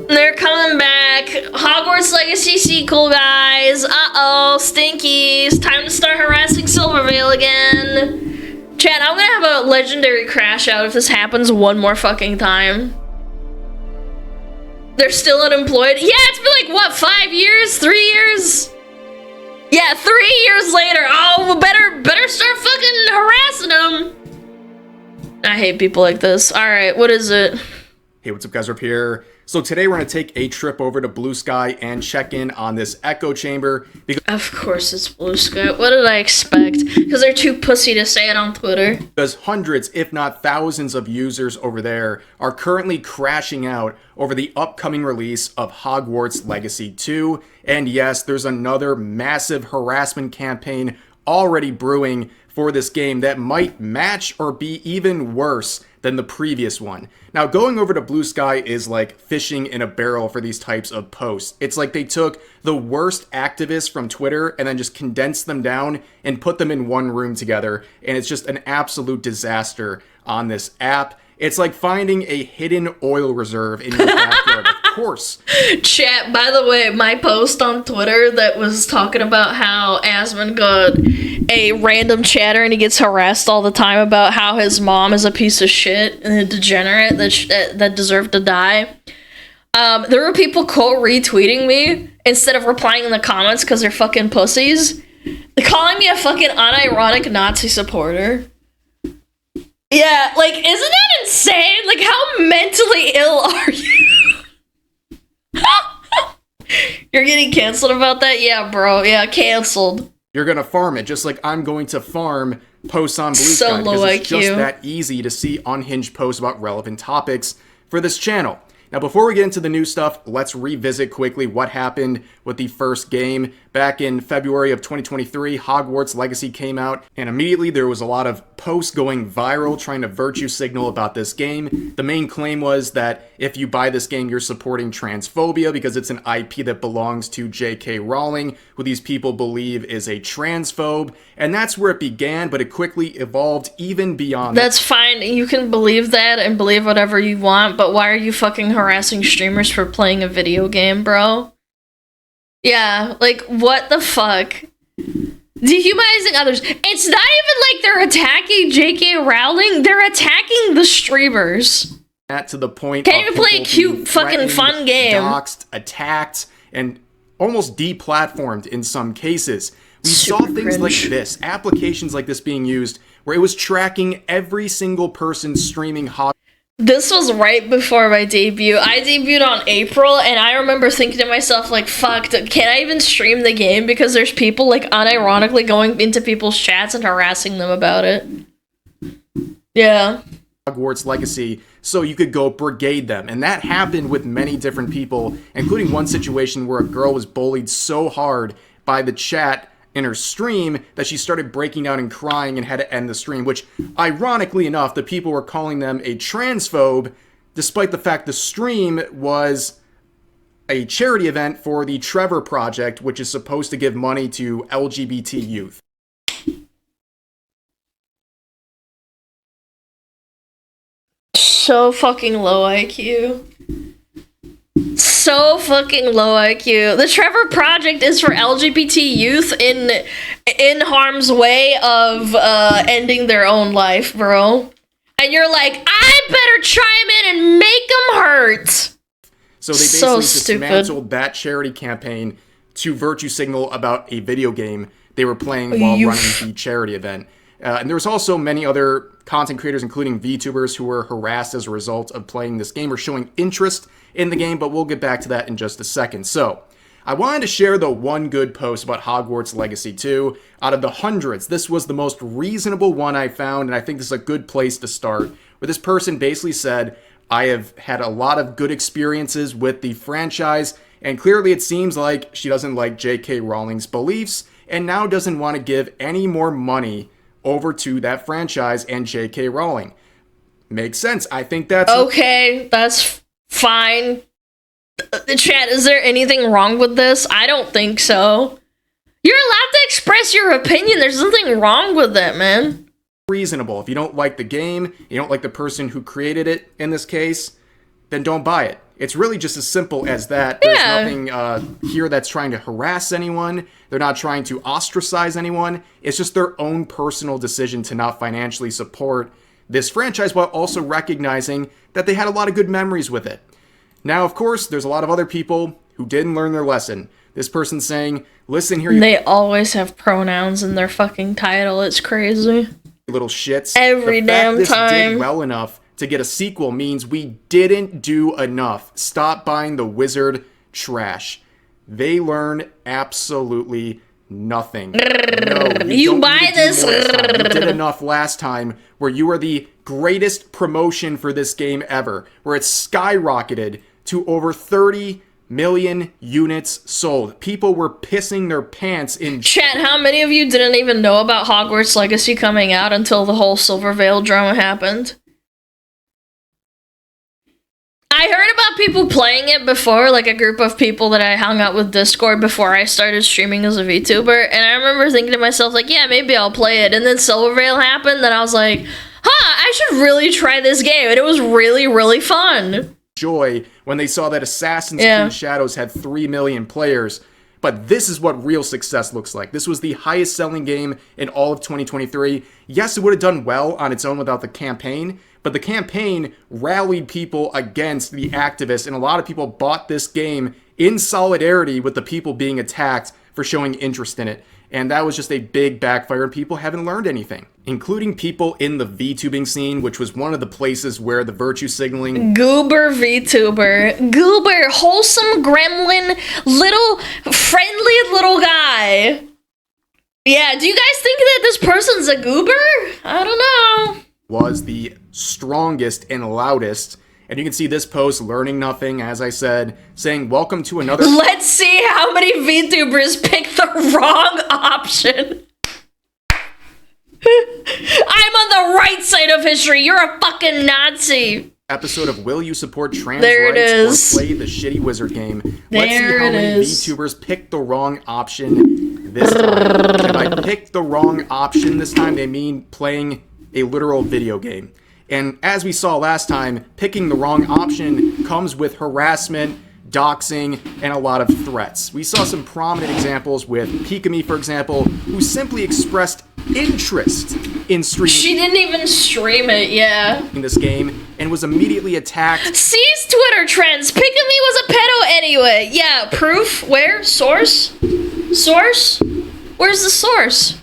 They're coming back. Hogwarts Legacy sequel, guys. Uh-oh, stinkies. Time to start harassing Silvervale again. Chat, I'm gonna have a legendary crash out if this happens one more fucking time. They're still unemployed? Yeah, it's been like, what, 5 years? 3 years? Yeah, 3 years later. Oh, better start fucking harassing them. I hate people like this. Alright, what is it? Hey, what's up, guys? Rip here. So today we're going to take a trip over to Blue Sky and check in on this echo chamber. Of course it's Blue Sky. What did I expect? Because they're too pussy to say it on Twitter. Because hundreds, if not thousands of users over there are currently crashing out over the upcoming release of Hogwarts Legacy 2. And yes, there's another massive harassment campaign already brewing for this game that might match or be even worse than the previous one. Now, going over to Blue Sky is like fishing in a barrel for these types of posts. It's like they took the worst activists from Twitter and then just condensed them down and put them in one room together, and it's just an absolute disaster on this app. It's like finding a hidden oil reserve in your backyard, of course. Chat, by the way, my post on Twitter that was talking about how Asmund got a random chatter and he gets harassed all the time about how his mom is a piece of shit and a degenerate that deserved to die. There were people quote retweeting me instead of replying in the comments because they're fucking pussies. They're calling me a fucking unironic Nazi supporter. Yeah, like, isn't that insane? Like, how mentally ill are you? You're getting canceled about that? Yeah, bro. Yeah, canceled. You're gonna farm it, just like I'm going to farm posts on Blue So Sky, because low it's just IQ. that easy to see unhinged posts about relevant topics for this channel. Now, before we get into the new stuff, let's revisit quickly what happened with the first game. Back in February of 2023, Hogwarts Legacy came out, and immediately there was a lot of posts going viral trying to virtue signal about this game. The main claim was that if you buy this game, you're supporting transphobia because it's an IP that belongs to J.K. Rowling, who these people believe is a transphobe. And that's where it began, but it quickly evolved even beyond that. That's fine. You can believe that and believe whatever you want, but why are you fucking harassing streamers for playing a video game, bro? Yeah, like, what the fuck? Dehumanizing others. It's not even like they're attacking J.K. Rowling. They're attacking the streamers. That to the point Can't of even play a people cute, being fucking fun threatened, game. doxxed, attacked, and almost deplatformed in some cases. We Super saw things cringe. like this, applications like this being used, where it was tracking every single person streaming This was right before my debut. I debuted on April, and I remember thinking to myself, like, fuck, can I even stream the game? Because there's people, like, unironically going into people's chats and harassing them about it. Yeah. Hogwarts Legacy, so you could go brigade them. And that happened with many different people, including one situation where a girl was bullied so hard by the chat in her stream that she started breaking down and crying and had to end the stream, which, ironically enough, the people were calling them a transphobe, despite the fact the stream was a charity event for the Trevor Project, which is supposed to give money to LGBT youth. So fucking low IQ. So fucking low IQ. The Trevor Project is for LGBT youth in harm's way of ending their own life, bro. And you're like, I better chime in and make them hurt. So they basically dismantled that charity campaign to virtue signal about a video game they were playing while running the charity event. And there was also many other content creators, including VTubers, who were harassed as a result of playing this game or showing interest in the game, but we'll get back to that in just a second. So, I wanted to share the one good post about Hogwarts Legacy 2. Out of the hundreds, this was the most reasonable one I found, and I think this is a good place to start, where this person basically said, I have had a lot of good experiences with the franchise, and clearly it seems like she doesn't like J.K. Rowling's beliefs, and now doesn't want to give any more money over to that franchise and J.K. Rowling. Makes sense. I think that's... Okay, that's fine. Chat, is there anything wrong with this? I don't think so. You're allowed to express express your opinion. There's nothing wrong with that, man. Reasonable. If you don't like the game, you don't like the person who created it, in this case, then don't buy it. It's really just as simple as that. There's nothing here that's trying to harass anyone. They're not trying to ostracize anyone. It's just their own personal decision to not financially support this franchise while also recognizing that they had a lot of good memories with it. Now, of course, there's a lot of other people who didn't learn their lesson. This person saying, listen here, you they always have pronouns in their fucking title. It's crazy. Little shits. Every damn time. This did well enough to get a sequel means we didn't do enough. Stop buying the wizard trash. They learn absolutely nothing. No, you buy this. You did enough last time where you were the greatest promotion for this game ever, where it skyrocketed to over 30 million units sold. People were pissing their pants in chat. How many of you didn't even know about Hogwarts Legacy coming out until the whole Silver Veil drama happened? I heard about people playing it before, like a group of people that I hung out with Discord before I started streaming as a VTuber, and I remember thinking to myself, like, yeah, maybe I'll play it, and then Silver Veil happened, and I was like, I should really try this game, and it was really, really fun. Joy when they saw that Assassin's Creed Shadows had 3 million players. But this is what real success looks like. This was the highest selling game in all of 2023. Yes, it would have done well on its own without the campaign, but the campaign rallied people against the activists, and a lot of people bought this game in solidarity with the people being attacked for showing interest in it. And that was just a big backfire, and people haven't learned anything, including people in the VTubing scene, which was one of the places where the virtue signaling... Goober VTuber. Goober, wholesome gremlin, little, friendly little guy. Yeah, do you guys think that this person's a goober? I don't know. Was the strongest and loudest. And you can see this post, learning nothing, as I said, saying, welcome to another... Let's see how many VTubers pick the wrong option. I'm on the right side of history. You're a fucking Nazi. Episode of Will You Support Trans Rights or Play the Shitty Wizard Game? Let's see how many VTubers picked the wrong option this time. And if I picked the wrong option this time, they mean playing a literal video game. And as we saw last time, picking the wrong option comes with harassment, doxing, and a lot of threats. We saw some prominent examples with Pikami, for example, who simply expressed interest in streaming. She didn't even stream it, in this game, and was immediately attacked. Sees Twitter trends. Pikami was a pedo anyway. Yeah, proof? Where? Source? Source? Where's the source?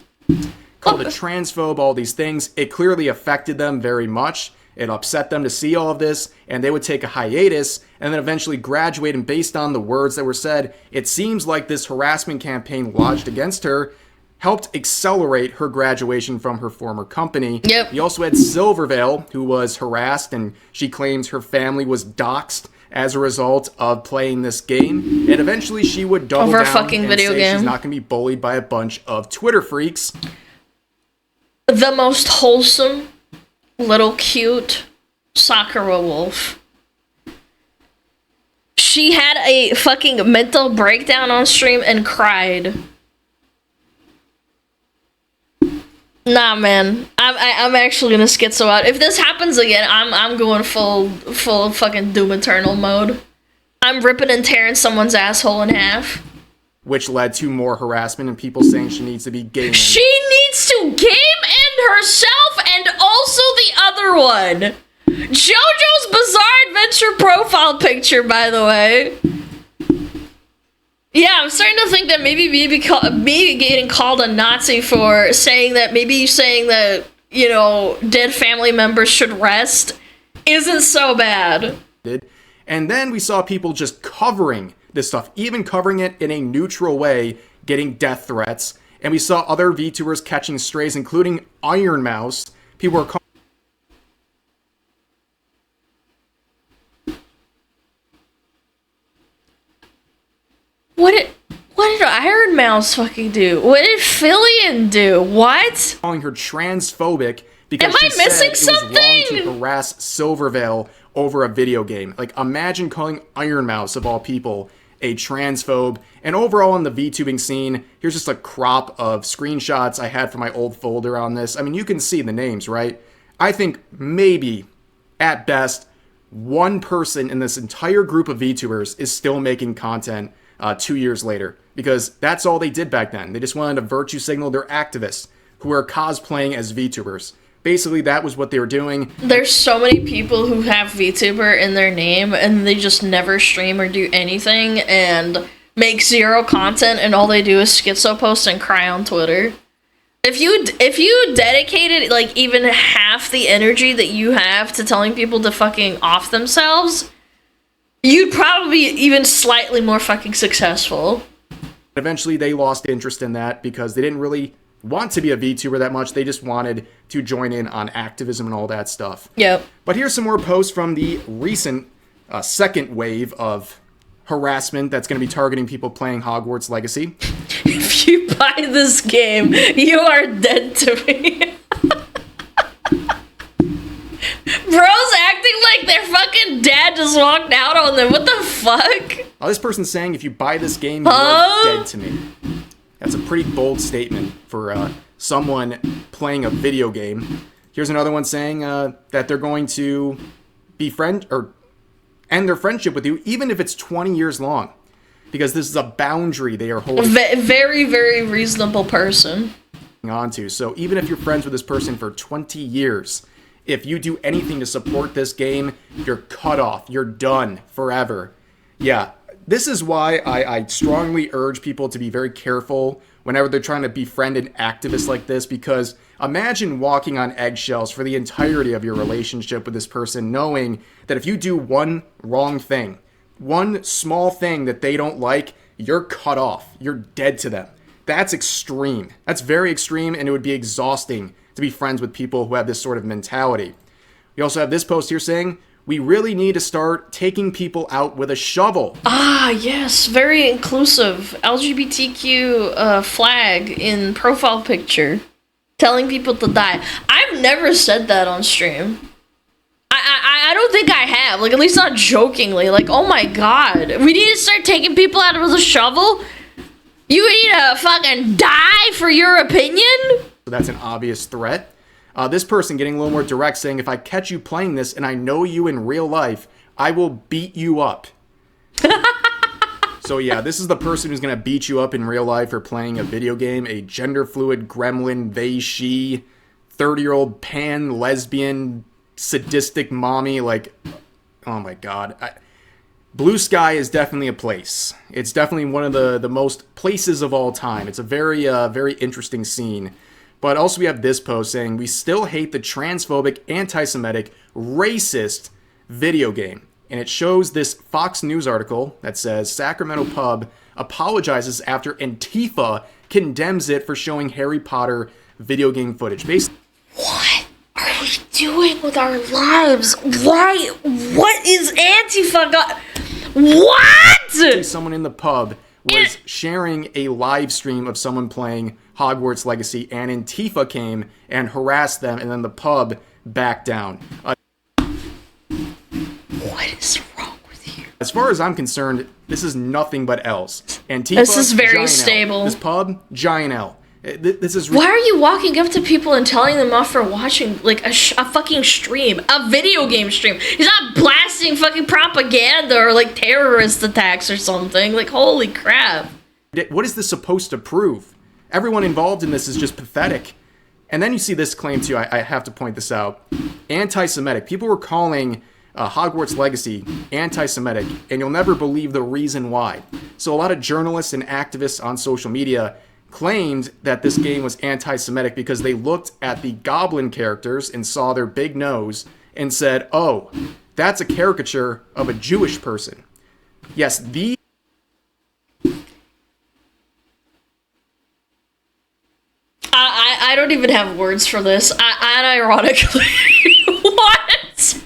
Called a transphobe, all these things. It clearly affected them very much. It upset them to see all of this, and they would take a hiatus and then eventually graduate. And based on the words that were said, it seems like this harassment campaign lodged against her helped accelerate her graduation from her former company. Yep. We also had Silverveil, who was harassed, and she claims her family was doxxed as a result of playing this game. And eventually she would double down fucking and video say game. She's not going to be bullied by a bunch of Twitter freaks. The most wholesome, little cute Sakura wolf. She had a fucking mental breakdown on stream and cried. Nah, man. I'm actually gonna schizo out. If this happens again, I'm going full fucking Doom Eternal mode. I'm ripping and tearing someone's asshole in half. Which led to more harassment and people saying she needs to be gaming. She needs to game end herself and also the other one. JoJo's Bizarre Adventure profile picture, by the way. Yeah, I'm starting to think that maybe me getting called a Nazi for saying that, you know, dead family members should rest isn't so bad. And then we saw people just covering this stuff, even covering it in a neutral way, getting death threats. And we saw other VTubers catching strays, including Iron Mouse. People were What did Iron Mouse fucking do? What did Fillion do? What? calling her transphobic because Am she I missing said it was wrong something? to harass Silverveil over a video game. Like, imagine calling Iron Mouse, of all people, a transphobe. And overall in the VTubing scene, here's just a crop of screenshots I had from my old folder on this. I mean, you can see the names, right? I think maybe, at best, one person in this entire group of VTubers is still making content 2 years later, because that's all they did back then. They just wanted to virtue signal their activists who were cosplaying as VTubers. Basically, that was what they were doing. There's so many people who have VTuber in their name, and they just never stream or do anything, and make zero content, and all they do is schizo post and cry on Twitter. If you dedicated, like, even half the energy that you have to telling people to fucking off themselves, you'd probably be even slightly more fucking successful. Eventually, they lost interest in that because they didn't really want to be a VTuber that much. They just wanted to join in on activism and all that stuff. Yep. But here's some more posts from the recent second wave of harassment that's going to be targeting people playing Hogwarts Legacy. If you buy this game, you are dead to me. Bros acting like their fucking dad just walked out on them. What the fuck? This person's saying if you buy this game, you're dead to me. That's a pretty bold statement for someone playing a video game. Here's another one saying that they're going to befriend or end their friendship with you, even if it's 20 years long, because this is a boundary they are holding. Very, very reasonable person. Onto. So even if you're friends with this person for 20 years, if you do anything to support this game, you're cut off. You're done forever. Yeah. This is why I strongly urge people to be very careful whenever they're trying to befriend an activist like this, because imagine walking on eggshells for the entirety of your relationship with this person, knowing that if you do one wrong thing, one small thing that they don't like, you're cut off. You're dead to them. That's extreme. That's very extreme, and it would be exhausting to be friends with people who have this sort of mentality. We also have this post here saying, we really need to start taking people out with a shovel. Ah, yes. Very inclusive. LGBTQ flag in profile picture. Telling people to die. I've never said that on stream. I don't think I have. Like, at least not jokingly. Like, oh my god. We need to start taking people out with a shovel? You need to fucking die for your opinion? So that's an obvious threat. This person getting a little more direct, saying, if I catch you playing this and I know you in real life, I will beat you up. So yeah, this is the person who's going to beat you up in real life for playing a video game, a gender-fluid gremlin, they, she, 30-year-old pan, lesbian, sadistic mommy, like, oh my god. Blue Sky is definitely a place. It's definitely one of the most places of all time. It's a very, very interesting scene. But also we have this post saying, we still hate the transphobic, anti-Semitic, racist video game. And it shows this Fox News article that says, Sacramento pub apologizes after Antifa condemns it for showing Harry Potter video game footage. What are we doing with our lives? Why? What is Antifa got? What? Someone in the pub was sharing a live stream of someone playing Hogwarts Legacy, and Antifa came and harassed them, and then the pub backed down. What is wrong with you? As far as I'm concerned, this is nothing but L's. Antifa, this is very stable. L. This pub, giant L. This is. Why are you walking up to people and telling them off for watching like a fucking stream, a video game stream? He's not blasting fucking propaganda or like terrorist attacks or something. Like, holy crap! What is this supposed to prove? Everyone involved in this is just pathetic. And then you see this claim too. I have to point this out. Anti-Semitic. People were calling Hogwarts Legacy anti-Semitic, and you'll never believe the reason why. So a lot of journalists and activists on social media claimed that this game was anti-Semitic because they looked at the goblin characters and saw their big nose and said, oh, that's a caricature of a Jewish person. Yes, I don't even have words for this. Unironically. What?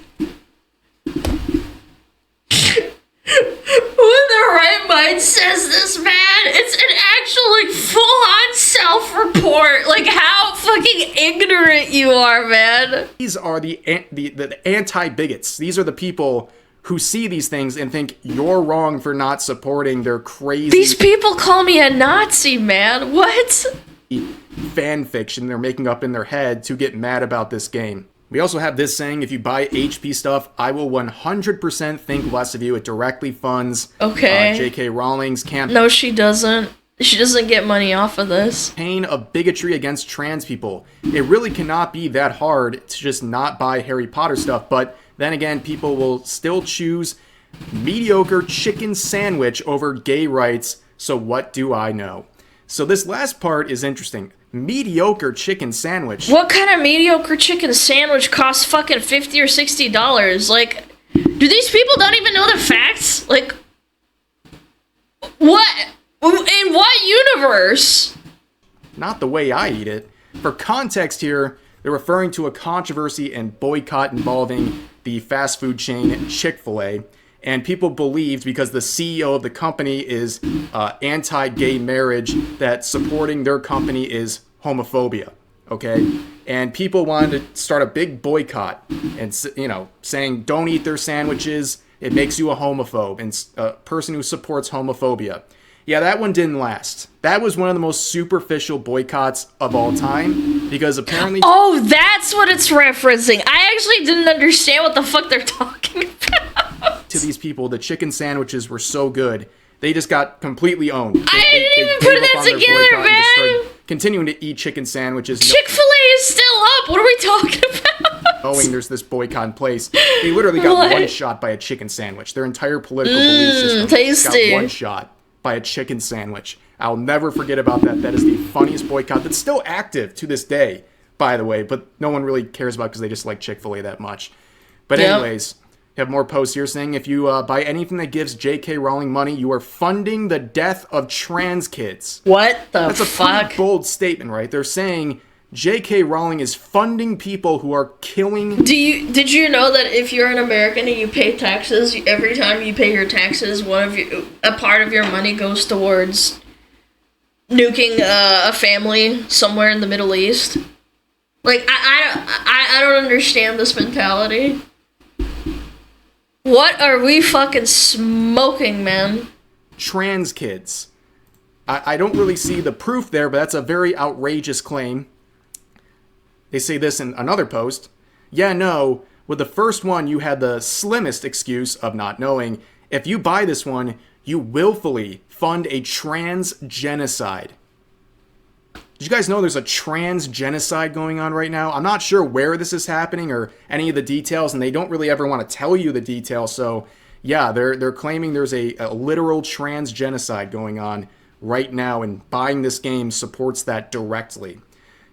Who in their right mind says this, man? It's an actual, like, full-on self-report. Like, how fucking ignorant you are, man. These are the anti-bigots. These are the people who see these things and think you're wrong for not supporting their crazy... These people call me a Nazi, man. What? fan fiction they're making up in their head to get mad about this game. We also have this saying, if you buy HP stuff, I will 100% think less of you. It directly funds J.K. Rowling's campaign. No, she doesn't. She doesn't get money off of this. Campaign of bigotry against trans people. It really cannot be that hard to just not buy Harry Potter stuff, but then again, people will still choose mediocre chicken sandwich over gay rights, so what do I know? So this last part is interesting. Mediocre chicken sandwich. What kind of mediocre chicken sandwich costs fucking $50 or $60? Like, do these people don't even know the facts? Like, what? In what universe? Not the way I eat it. For context here, they're referring to a controversy and boycott involving the fast food chain Chick-fil-A. And people believed, because the CEO of the company is anti-gay marriage, that supporting their company is homophobia, okay? And people wanted to start a big boycott and, you know, saying, don't eat their sandwiches, it makes you a homophobe, and a person who supports homophobia. Yeah, that one didn't last. That was one of the most superficial boycotts of all time, because apparently... Oh, that's what it's referencing. I actually didn't understand what the fuck they're talking about. To these people, the chicken sandwiches were so good, they just got completely owned. I didn't even put that together, man! Continuing to eat chicken sandwiches. Chick-fil-A is still up! What are we talking about? Knowing there's this boycott in place. They literally got one shot by a chicken sandwich. Their entire political belief system got one shot by a chicken sandwich. I'll never forget about that. That is the funniest boycott that's still active to this day, by the way, but no one really cares about because they just like Chick-fil-A that much. But anyways, you have more posts here saying, if you buy anything that gives J.K. Rowling money, you are funding the death of trans kids. What the fuck? That's a pretty bold statement, right? They're saying J.K. Rowling is funding people who are killing... Did you know that if you're an American and you pay taxes, every time you pay your taxes, a part of your money goes towards nuking a family somewhere in the Middle East? Like, I don't understand this mentality. What are we fucking smoking, man? Trans kids. I don't really see the proof there, but that's a very outrageous claim. They say this in another post. Yeah, no, with the first one, you had the slimmest excuse of not knowing. If you buy this one, you willfully fund a trans genocide. Did you guys know there's a trans genocide going on right now? I'm not sure where this is happening or any of the details, and they don't really ever want to tell you the details. So, yeah, they're claiming there's a literal trans genocide going on right now, and buying this game supports that directly.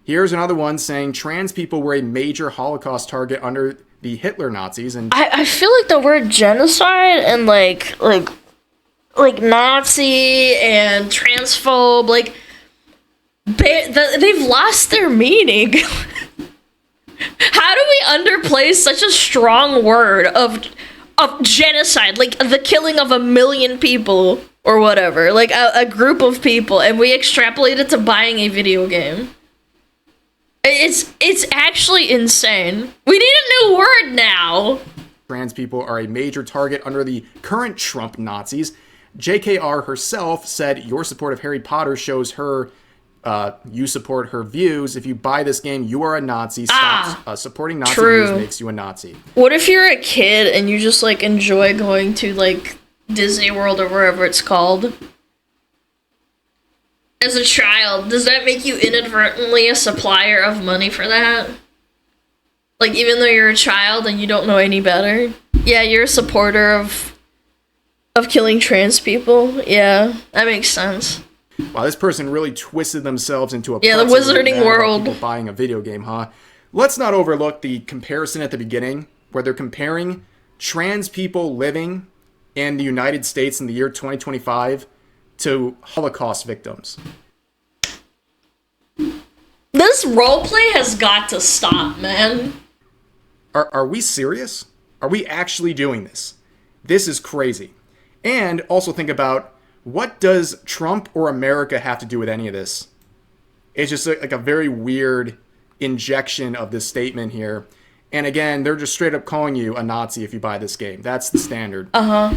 Here's another one saying trans people were a major Holocaust target under the Hitler Nazis, and I feel like the word genocide and like Nazi and transphobe, like they've lost their meaning. How do we underplay such a strong word of genocide, like the killing of 1 million people or whatever, like a group of people, and we extrapolate it to buying a video game? It's actually insane. We need a new word now. Trans people are a major target under the current Trump Nazis. JKR herself said your support of Harry Potter shows her you support her views. If you buy this game, you are a Nazi. Stop supporting Nazi views makes you a Nazi. What if you're a kid and you just like enjoy going to like Disney World or wherever it's called? As a child, does that make you inadvertently a supplier of money for that? Like, even though you're a child and you don't know any better? Yeah, you're a supporter of killing trans people? Yeah, that makes sense. Wow, this person really twisted themselves into a... Yeah, the wizarding world. People buying a video game, huh? Let's not overlook the comparison at the beginning, where they're comparing trans people living in the United States in the year 2025 to Holocaust victims. This roleplay has got to stop, man. Are we serious? Are we actually doing this? This is crazy. And also think about, what does Trump or America have to do with any of this? It's just like a very weird injection of this statement here. And again, they're just straight up calling you a Nazi if you buy this game. That's the standard.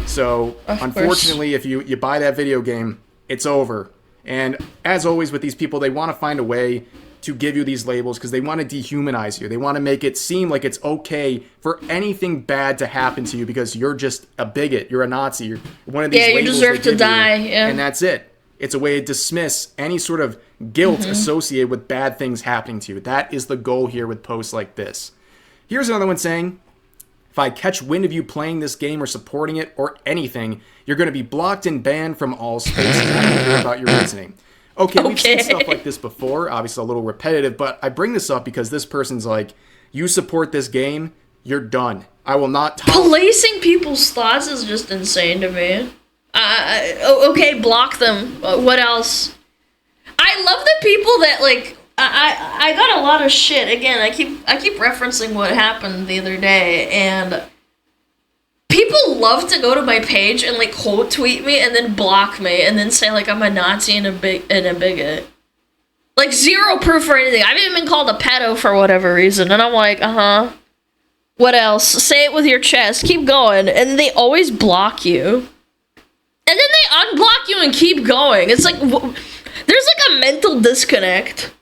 So, unfortunately, if you buy that video game, it's over. And as always with these people, they want to find a way to give you these labels because they want to dehumanize you. They want to make it seem like it's okay for anything bad to happen to you because you're just a bigot. You're a Nazi. You're one of these labels you deserve to die. And that's it. It's a way to dismiss any sort of guilt associated with bad things happening to you. That is the goal here with posts like this. Here's another one saying, if I catch wind of you playing this game or supporting it or anything, you're going to be blocked and banned from all spaces. I don't care about your reasoning. Okay, we've seen stuff like this before, obviously a little repetitive, but I bring this up because this person's like, you support this game, you're done. I will not policing people's thoughts is just insane to me. Okay, block them. What else? I love the people that, like, I got a lot of shit. Again, I keep referencing what happened the other day, and people love to go to my page and, like, quote tweet me and then block me and then say, like, I'm a Nazi and a bigot. Like, zero proof or anything. I've even been called a pedo for whatever reason, and I'm like, what else? Say it with your chest. Keep going. And they always block you. And then they unblock you and keep going. It's like, there's like a mental disconnect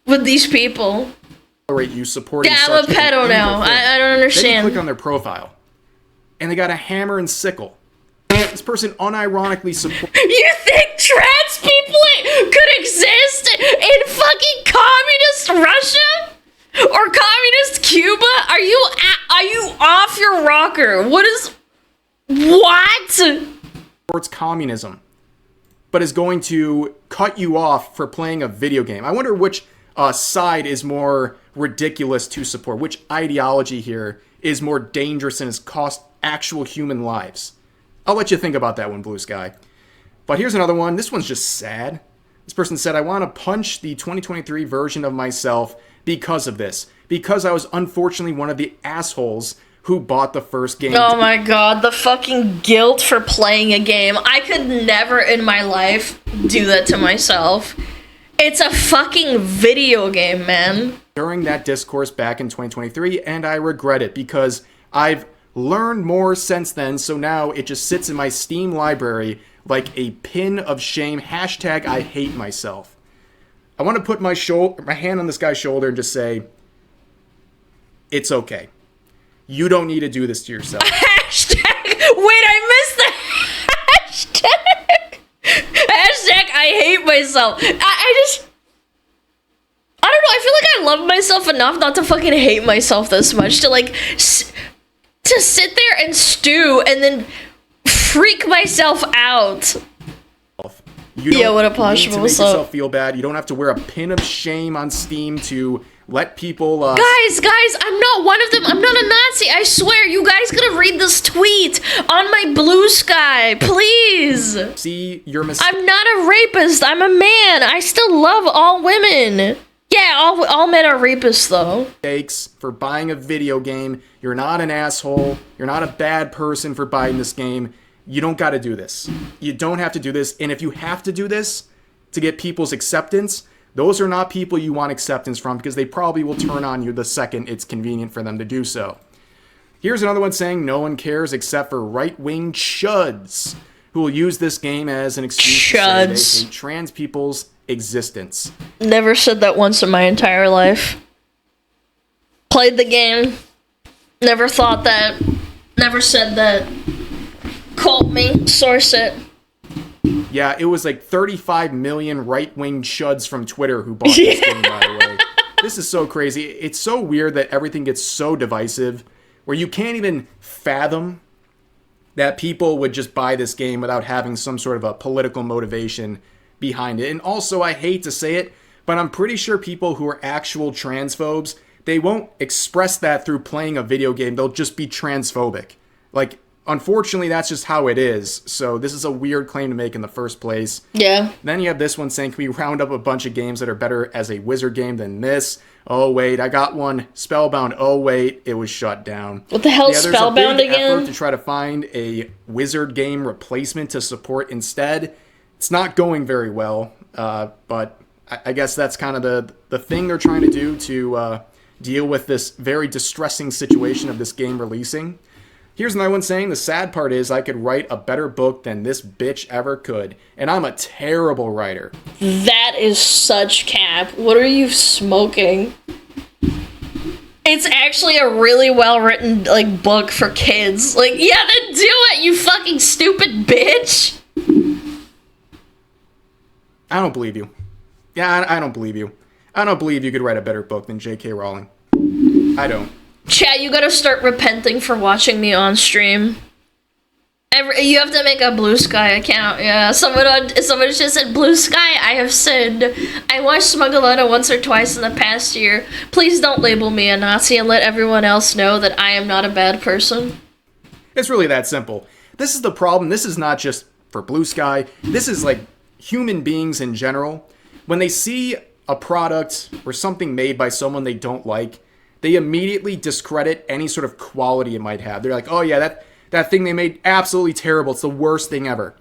with these people. You supporting I'm a pedo now. I don't understand. Then you click on their profile, and they got a hammer and sickle. This person unironically supports. You think trans people could exist in fucking communist Russia or communist Cuba? Are you off your rocker? What? Supports communism, but is going to cut you off for playing a video game. I wonder which side is more ridiculous to support. Which ideology here is more dangerous and has cost actual human lives? I'll let you think about that one, Blue Sky. But here's another one. This one's just sad. This person said, I want to punch the 2023 version of myself because of this. Because I was unfortunately one of the assholes who bought the first game. Oh my god, the fucking guilt for playing a game. I could never in my life do that to myself. It's a fucking video game, man. During that discourse back in 2023, and I regret it because I've learned more since then, so now it just sits in my Steam library like a pin of shame. Hashtag I hate myself. I want to put my hand on this guy's shoulder and just say, it's okay. You don't need to do this to yourself. Hashtag, wait, I missed the hashtag. Hashtag I hate myself. I don't know, I feel like I love myself enough not to fucking hate myself this much. To like, to sit there and stew and then freak myself out. You don't what a need posh to make yourself feel bad. You don't have to wear a pin of shame on Steam to let people... Guys, I'm not one of them. I'm not a Nazi. I swear, you guys gotta read this tweet on my Blue Sky, please. See your mistake. I'm not a rapist. I'm a man. I still love all women. Yeah, all men are rapists, though. Mistakes for buying a video game. You're not an asshole. You're not a bad person for buying this game. You don't got to do this. You don't have to do this. And if you have to do this to get people's acceptance, those are not people you want acceptance from because they probably will turn on you the second it's convenient for them to do so. Here's another one saying no one cares except for right-wing chuds who will use this game as an excuse to say they hate trans people's existence. Never said that once in my entire life. Played the game. Never thought that. Never said that. Quote me. Source it. Yeah, it was like 35 million right-wing chuds from Twitter who bought this game, by the way. This is so crazy. It's so weird that everything gets so divisive, where you can't even fathom that people would just buy this game without having some sort of a political motivation behind it. And also, I hate to say it, but I'm pretty sure people who are actual transphobes, they won't express that through playing a video game. They'll just be transphobic. Like, unfortunately, that's just how it is. So this is a weird claim to make in the first place. Yeah. Then you have this one saying, can we round up a bunch of games that are better as a wizard game than this? Oh, wait, I got one. Spellbound. Oh, wait, it was shut down. What the hell's Spellbound again? There's a big effort to try to find a wizard game replacement to support instead. It's not going very well, but I guess that's kind of the thing they're trying to do to deal with this very distressing situation of this game releasing. Here's another one saying, the sad part is I could write a better book than this bitch ever could, and I'm a terrible writer. That is such cap. What are you smoking? It's actually a really well-written, like, book for kids. Like, yeah, then do it, you fucking stupid bitch! I don't believe you. Yeah, I don't believe you. I don't believe you could write a better book than J.K. Rowling. I don't. Chad, you gotta start repenting for watching me on stream. You have to make a Blue Sky account, yeah. Someone just said, Blue Sky, I have sinned. I watched SmugAlana once or twice in the past year. Please don't label me a Nazi and let everyone else know that I am not a bad person. It's really that simple. This is the problem. This is not just for Blue Sky. This is like human beings in general. When they see a product or something made by someone they don't like, they immediately discredit any sort of quality it might have. They're like, oh yeah, that thing they made, absolutely terrible. It's the worst thing ever.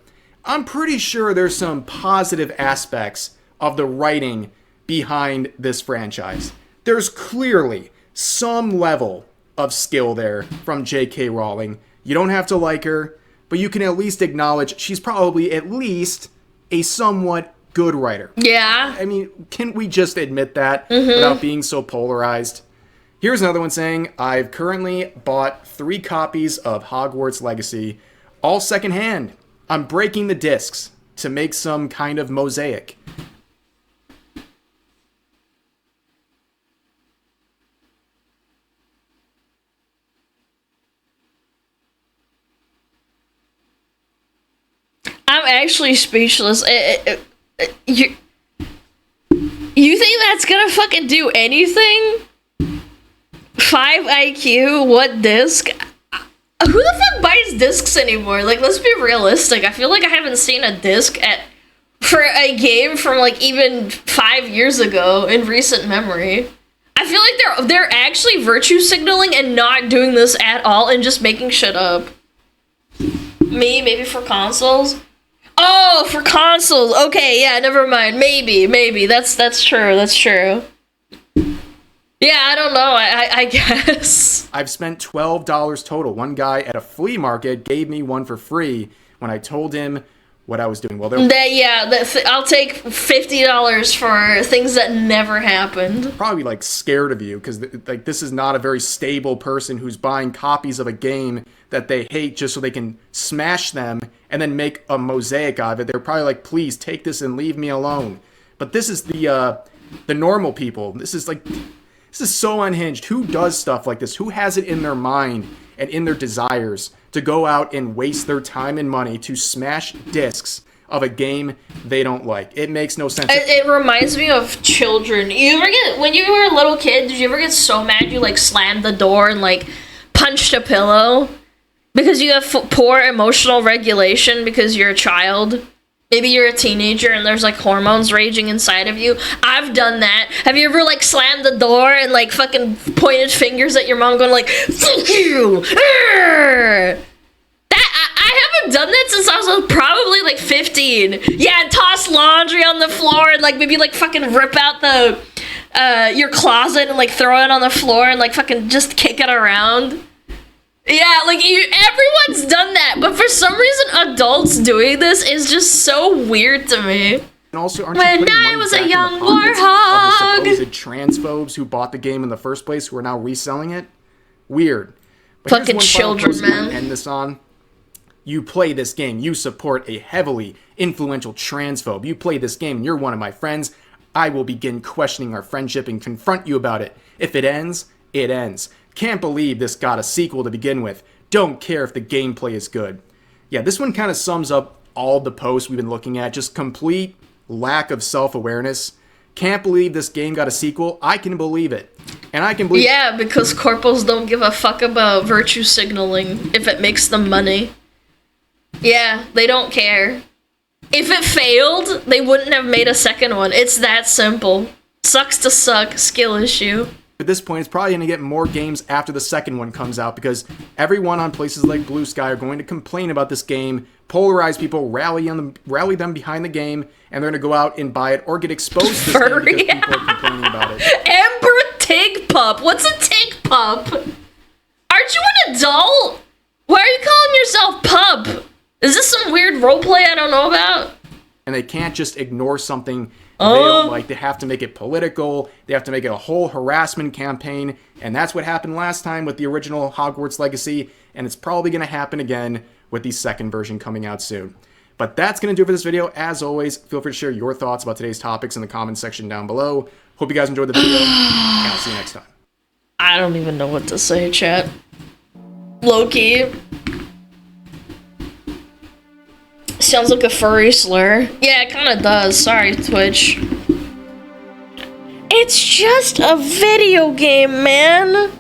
I'm pretty sure there's some positive aspects of the writing behind this franchise. There's clearly some level of skill there from J.K. Rowling. You don't have to like her, but you can at least acknowledge she's probably at least a somewhat good writer. Yeah. I mean, can we just admit that without being so polarized? Here's another one saying, I've currently bought 3 copies of Hogwarts Legacy, all secondhand. I'm breaking the discs to make some kind of mosaic. I'm actually speechless. You think that's gonna fucking do anything? 5 IQ, what disc? Who the fuck buys discs anymore? Like, let's be realistic. I feel like I haven't seen a disc for a game from, like, even 5 years ago in recent memory. I feel like they're actually virtue signaling and not doing this at all and just making shit up. Maybe for consoles? Oh, for consoles. Okay, yeah, never mind. Maybe. That's true. Yeah, I don't know. I guess. I've spent $12 total. One guy at a flea market gave me one for free when I told him what I was doing. Well, I'll take $50 for things that never happened. Probably like scared of you because like this is not a very stable person who's buying copies of a game that they hate just so they can smash them and then make a mosaic out of it. They're probably like, please take this and leave me alone. But this is the normal people. This is so unhinged. Who does stuff like this? Who has it in their mind and in their desires to go out and waste their time and money to smash discs of a game they don't like? It makes no sense. It reminds me of children. When you were a little kid, did you ever get so mad you like slammed the door and like punched a pillow? Because you have poor emotional regulation because you're a child? Maybe you're a teenager and there's like hormones raging inside of you. I've done that. Have you ever like slammed the door and like fucking pointed fingers at your mom going like, fuck you! I haven't done that since I was probably like 15. Yeah, toss laundry on the floor and like maybe like fucking rip out your closet and like throw it on the floor and like fucking just kick it around. Yeah, like, everyone's done that, but for some reason, adults doing this is just so weird to me. And also, when I was a young warthog, of the supposed transphobes who bought the game in the first place who are now reselling it. Weird. But fucking children, man. End this on. You play this game. You support a heavily influential transphobe. You play this game and you're one of my friends. I will begin questioning our friendship and confront you about it. If it ends, it ends. Can't believe this got a sequel to begin with. Don't care if the gameplay is good. Yeah, this one kind of sums up all the posts we've been looking at. Just complete lack of self-awareness. Can't believe this game got a sequel. I can believe it. And I can believe... Yeah, because corpos don't give a fuck about virtue signaling if it makes them money. Yeah, they don't care. If it failed, they wouldn't have made a second one. It's that simple. Sucks to suck, skill issue. At this point, it's probably going to get more games after the second one comes out because everyone on places like Blue Sky are going to complain about this game, polarize people, rally them behind the game, and they're going to go out and buy it or get exposed to this game because people are complaining about it. Ember Tig Pup pup? What's a tick pup? Aren't you an adult? Why are you calling yourself pup? Is this some weird roleplay I don't know about? And they can't just ignore something they don't like. They have to make it political. They have to make it a whole harassment campaign. And that's what happened last time with the original Hogwarts Legacy. And it's probably going to happen again with the second version coming out soon. But that's going to do it for this video. As always, feel free to share your thoughts about today's topics in the comments section down below. Hope you guys enjoyed the video, and I'll see you next time. I don't even know what to say, chat. Loki. Sounds like a furry slur. Yeah, it kind of does. Sorry, Twitch. It's just a video game, man.